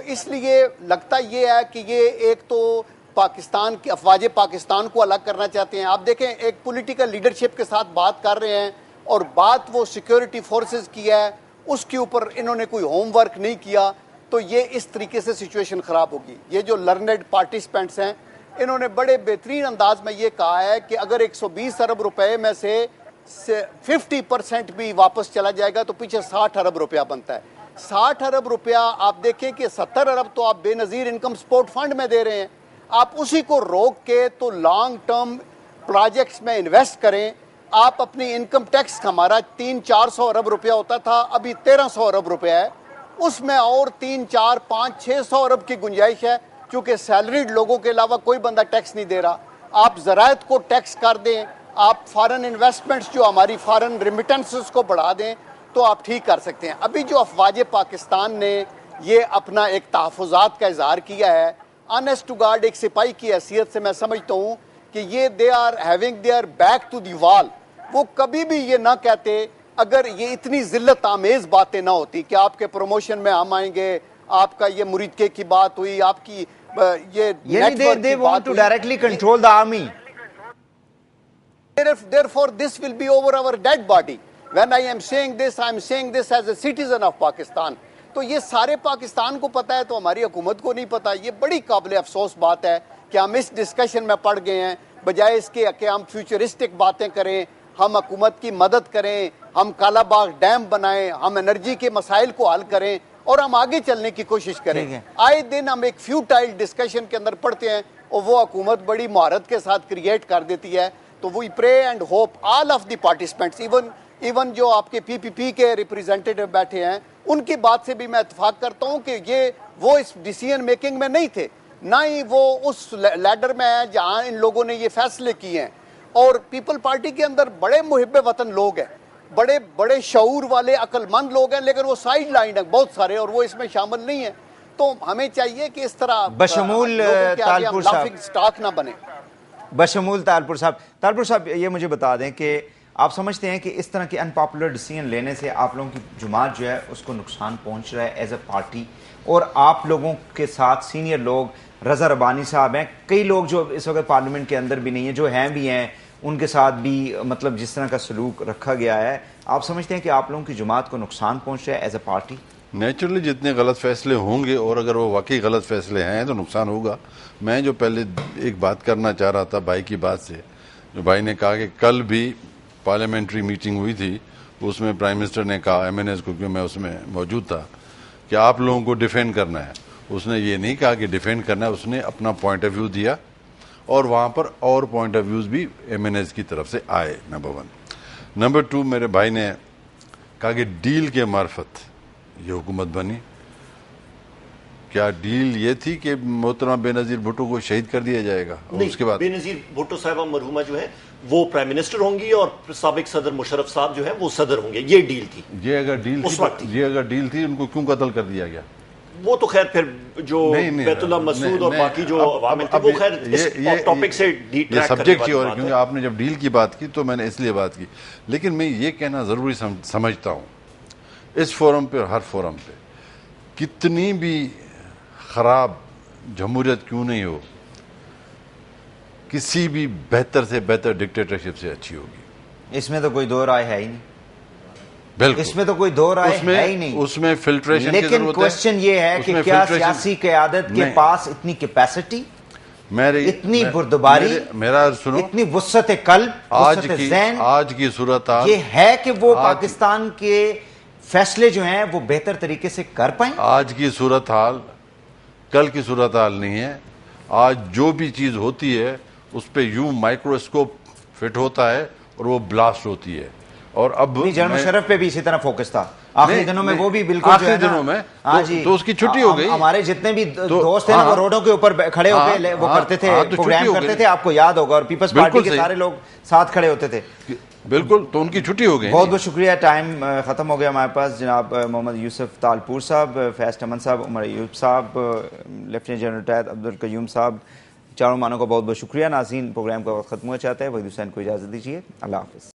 اس لیے لگتا یہ ہے کہ یہ ایک تو پاکستان کی افواج پاکستان کو الگ کرنا چاہتے ہیں. آپ دیکھیں ایک پولیٹیکل لیڈرشپ کے ساتھ بات کر رہے ہیں اور بات وہ سیکیورٹی فورسز کی ہے, اس کے اوپر انہوں نے کوئی ہوم ورک نہیں کیا, تو یہ اس طریقے سے سچویشن خراب ہوگی. یہ جو لرنڈ پارٹیسپینٹس ہیں انہوں نے بڑے بہترین انداز میں یہ کہا ہے کہ اگر 120 ارب روپے میں سے 50% بھی واپس چلا جائے گا تو پیچھے 60 ارب روپیہ بنتا ہے. 60 ارب روپیہ آپ دیکھیں کہ 70 ارب تو آپ بے نظیر انکم سپورٹ فنڈ میں دے رہے ہیں, آپ اسی کو روک کے تو لانگ ٹرم پروجیکٹس میں انویسٹ کریں. آپ اپنی انکم ٹیکس ہمارا 300-400 ارب روپیہ ہوتا تھا, ابھی 1300 ارب روپیہ ہے, اس میں اور 3-4-5-600 ارب کی گنجائش ہے, چونکہ سیلریڈ لوگوں کے علاوہ کوئی بندہ ٹیکس نہیں دے رہا. آپ زراعت کو ٹیکس کر دیں, آپ فارن انویسٹمنٹس جو ہماری فارن ریمیٹنسز کو بڑھا دیں تو آپ ٹھیک کر سکتے ہیں. ابھی جو افواج پاکستان نے یہ اپنا ایک تحفظات کا اظہار کیا ہے, آنیسٹ ٹو گاڈ ایک سپاہی کی حیثیت سے میں سمجھتا ہوں کہ یہ they are having their back to the wall. وہ کبھی بھی یہ نہ کہتے اگر یہ اتنی ذلت آمیز باتیں نہ ہوتی کہ آپ کے پروموشن میں ہم آئیں گے, آپ کا یہ مریدکے کی بات ہوئی, آپ کی یہ نیٹ ورک کی بات ہوئی. directly control the army. Therefore, this will be over our dead body. When I am saying this as a citizen of Pakistan. تو یہ سارے پاکستان کو پتا ہے تو ہماری حکومت کو نہیں پتا. یہ بڑی قابل افسوس بات ہے کہ ہم اس ڈسکشن میں پڑ گئے ہیں, بجائے اس کے کہ ہم فیوچرسٹک باتیں کریں, ہم حکومت کی مدد کریں, ہم کالا باغ ڈیم بنائیں, ہم انرجی کے مسائل کو حل کریں اور ہم آگے چلنے کی کوشش کریں. آئے دن ہم ایک فیوٹائل ڈسکشن کے اندر پڑتے ہیں اور وہ حکومت بڑی مہارت کے ساتھ کریٹ کر دیتی ہے. تو we pray and hope all of the participants, even جو آپ کے پی کے ریپریزنٹیٹیو بیٹھے ہیں, ان کی بات سے بھی میں اتفاق کرتا ہوں کہ یہ وہ اس ڈیسیژن میکنگ میں نہیں تھے, نہ ہی وہ اس لیڈر میں ہے جہاں ان لوگوں نے یہ فیصلے کیے ہیں. اور پیپل پارٹی کے اندر بڑے محب وطن لوگ ہیں, بڑے بڑے شعور والے عقل مند لوگ ہیں, لیکن وہ سائیڈ لائن ہیں بہت سارے اور وہ اس میں شامل نہیں ہیں. تو ہمیں چاہیے کہ اس طرح بشمول تالپور صاحب سٹاک نہ بنے. بشمول تالپور صاحب یہ مجھے بتا دیں کہ آپ سمجھتے ہیں کہ اس طرح کی انپاپولر ڈیسیژن لینے سے آپ لوگوں کی جماعت جو ہے اس کو نقصان پہنچ رہا ہے ایز اے پارٹی, اور آپ لوگوں کے ساتھ سینئر لوگ رضا ربانی صاحب ہیں, کئی لوگ جو اس وقت پارلیمنٹ کے اندر بھی نہیں ہیں, جو ہیں بھی ہیں, ان کے ساتھ بھی مطلب جس طرح کا سلوک رکھا گیا ہے, آپ سمجھتے ہیں کہ آپ لوگوں کی جماعت کو نقصان پہنچ رہا ہے ایز اے پارٹی؟ نیچرلی جتنے غلط فیصلے ہوں گے, اور اگر وہ واقعی غلط فیصلے ہیں تو نقصان ہوگا. میں جو پہلے ایک بات کرنا چاہ رہا تھا بھائی کی بات سے, جو بھائی نے کہا کہ کل بھی پارلیمنٹری میٹنگ ہوئی تھی, اس میں پرائم منسٹر نے کہا ایم این ایز کو, کیونکہ میں اس میں موجود تھا, کہ آپ لوگوں کو ڈیفینڈ کرنا ہے. اس نے یہ نہیں کہا کہ ڈیفینڈ کرنا ہے, اس نے اپنا پوائنٹ آف ویو دیا اور وہاں پر اور پوائنٹ آف ویوز بھی ایم این ایز کی طرف سے آئے. نمبر 1. نمبر 2, میرے بھائی نے کہا کہ ڈیل کے معرفت یہ حکومت بنی. کیا ڈیل یہ تھی کہ محترمہ بے نظیر بھٹو کو شہید کر دیا جائے گا؟ اور اس کے بعد بے نظیر بھٹو صاحبہ مرحومہ جو ہے وہ پرائم منسٹر ہوں گی اور سابق صدر مشرف صاحب جو ہے وہ صدر ہوں گے. یہ ڈیل تھی. یہ اگر ڈیل تھی ان کو کیوں قتل کر دیا گیا؟ وہ تو خیر پھر جو بیت اللہ مسعود اور باقی جو عوامل تھے وہ خیر اس ٹاپک سے یہ سبجیکٹ تھی, اور کیونکہ آپ نے جب ڈیل کی بات کی تو میں نے اس لیے بات کی. لیکن میں یہ کہنا ضروری سمجھتا ہوں, اس فورم پہ اور ہر فورم پہ کتنی بھی خراب جمہوریت کیوں نہیں ہو, کسی بھی بہتر سے بہتر ڈکٹیٹرشپ سے اچھی ہوگی. اس میں تو کوئی دو رائے ہے ہی نہیں. بالکل اس میں تو کوئی دو رائے ہے ہی نہیں. اس میں فلٹریشن کی ضرورت ہے. لیکن کوشچن یہ ہے کہ کیا سیاسی قیادت کے پاس اتنی کیپیسٹی, اتنی بردباری, اتنی وسعت قلب, وسعت ذہن آج کی صورتحال یہ ہے کہ وہ پاکستان کے فیصلے جو ہیں وہ بہتر طریقے سے کر پائیں؟ آج کی صورتحال کل کی صورتحال نہیں ہے. آج جو بھی چیز ہوتی ہے اس پہ یوں مائکروسکوپ فٹ ہوتا ہے اور وہ بلاسٹ ہوتی ہے. اور اب جنرل مشرف پہ بھی اسی طرح فوکس تھا آخری دنوں میں, وہ بھی بالکل آخری دنوں میں تو اس کی چھٹی ہو گئی. ہمارے جتنے بھی دوست ہیں نا وہ روڈوں کے اوپر کھڑے ہو کے وہ کرتے تھے, پروگرام کرتے تھے, آپ کو یاد ہوگا, اور پیپلز پارٹی کے سارے لوگ ساتھ کھڑے ہوتے تھے. بالکل, تو ان کی چھٹی ہو گئی. بہت بہت شکریہ. ٹائم ختم ہو گیا ہمارے پاس. جناب محمد یوسف تالپور صاحب, فیض امن صاحب, عمر ایوب صاحب, لیفٹیننٹ جنرل ریٹائر عبدالقیوم صاحب, چاروں مانوں کا بہت بہت شکریہ. ناظرین, پروگرام کا وقت ختم ہوا چاہتا ہے. وحید حسین کو اجازت دیجیے. اللہ حافظ.